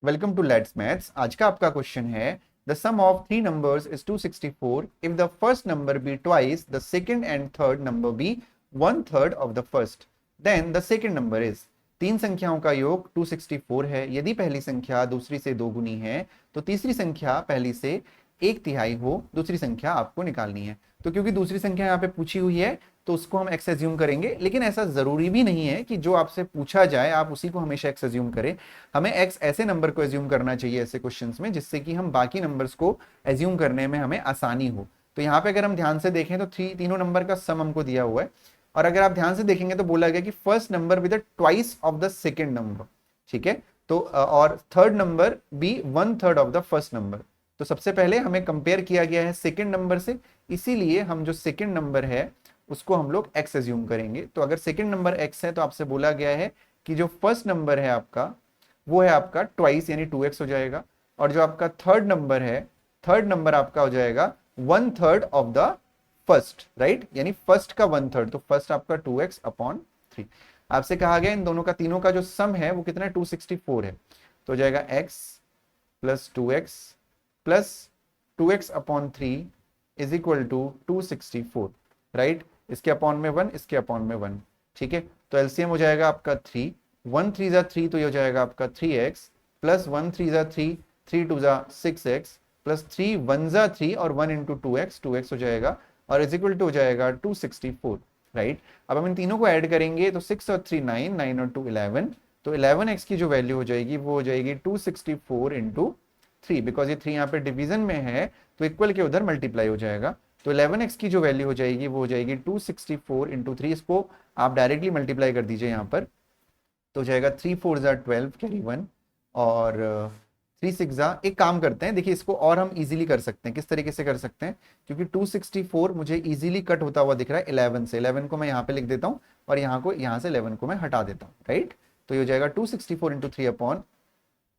Welcome to let's maths. आज का आपका क्वेश्चन है the sum of three numbers is 264 if the first number be twice the second and third number be one third of the first then the second number is. तीन संख्याओं का योग 264 है। यदि पहली संख्या दूसरी से दो गुनी है तो तीसरी संख्या पहली से एक तिहाई हो। दूसरी संख्या आपको निकालनी है। तो क्योंकि दूसरी संख्या यहाँ पे पूछी हुई है तो उसको हम एक्स एज्यूम करेंगे, लेकिन ऐसा जरूरी भी नहीं है कि जो आपसे पूछा जाए आप उसी को हमेशा एक्स एज्यूम करें। हमें एक्स ऐसे नंबर को एज्यूम करना चाहिए ऐसे क्वेश्चंस में जिससे कि हम बाकी नंबर्स को एज्यूम करने में हमें आसानी हो। तो यहाँ पे अगर हम ध्यान से देखें तो तीनों नंबर का सम हमको दिया हुआ है, और अगर आप ध्यान से देखेंगे तो बोला गया कि first number with twice of the second number, ठीक है। तो और third number be one third of the first number. तो सबसे पहले हमें कंपेयर किया गया है सेकेंड नंबर से, इसीलिए हम जो सेकेंड नंबर है उसको हम लोग एक्स एज्यूम करेंगे। तो अगर सेकेंड नंबर एक्स है तो आपसे बोला गया है कि जो फर्स्ट नंबर है आपका वो है आपका ट्वाइस यानी 2x हो जाएगा, और जो आपका थर्ड नंबर है, थर्ड नंबर आपका हो जाएगा one third of the first, right, यानी फर्स्ट का वन थर्ड। तो फर्स्ट आपका 2x अपॉन 3। आपसे कहा गया इन दोनों का, तीनों का जो सम है वो कितना है, 264 है। तो हो जाएगा x plus 2x plus 2x upon 3 is equal to 264, right. इसके अपॉन में 1, इसके अपॉन में 1, ठीक है। तो एलसीएम हो जाएगा आपका 3, 1 3 जा 3, तो ये हो जाएगा आपका 3x प्लस 1 3 जा 3, 3 2 जा 6x प्लस 3 1 जा 3 और 1 इंटू 2x हो जाएगा, और इज इक्वल टू हो जाएगा 264, राइट। अब हम इन तीनों को ऐड करेंगे तो 6 और 3 9, 9 और 2 11, तो 11x की जो वैल्यू हो जाएगी वो हो जाएगी 264 इंटू 3, बिकॉज ये 3 यहाँ पे डिवीजन में है तो इक्वल के उधर मल्टीप्लाई हो जाएगा। तो 11x की जो वैल्यू हो जाएगी वो हो जाएगी 264 इंटू 3। इसको आप डायरेक्टली मल्टीप्लाई कर दीजिए यहाँ पर, तो हो जाएगा 3 4 जा 12 कैरी 1 और 3 6 जा। एक काम करते हैं, देखिए इसको और हम इजीली कर सकते हैं। किस तरीके से कर सकते हैं, क्योंकि 264 मुझे इजीली कट होता हुआ दिख रहा है 11 से। 11 को मैं यहाँ पे लिख देता हूँ और यहाँ को, यहाँ से 11 को मैं हटा देता हूँ, राइट। तो ये हो जाएगा 264 इंटू 3 अपॉन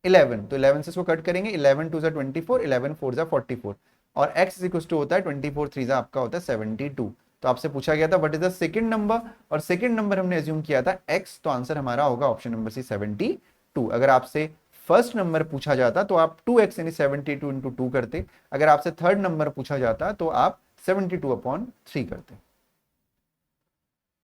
11। तो 11 से इसको कट करेंगे, 11 2 जा 24, 11 4 जा 44, और x इक्वल टू होता है 24 3 जा आपका होता है 72। तो आपसे पूछा गया था what is the second number, और सेकंड नंबर हमने एज्यूम किया था x, तो आंसर हमारा होगा ऑप्शन नंबर सी 72। अगर आपसे फर्स्ट नंबर पूछा जाता तो आप 2x यानी 72 इंटू 2 करते। अगर आपसे थर्ड नंबर पूछा जाता तो आप 72 अपॉन 3 करते।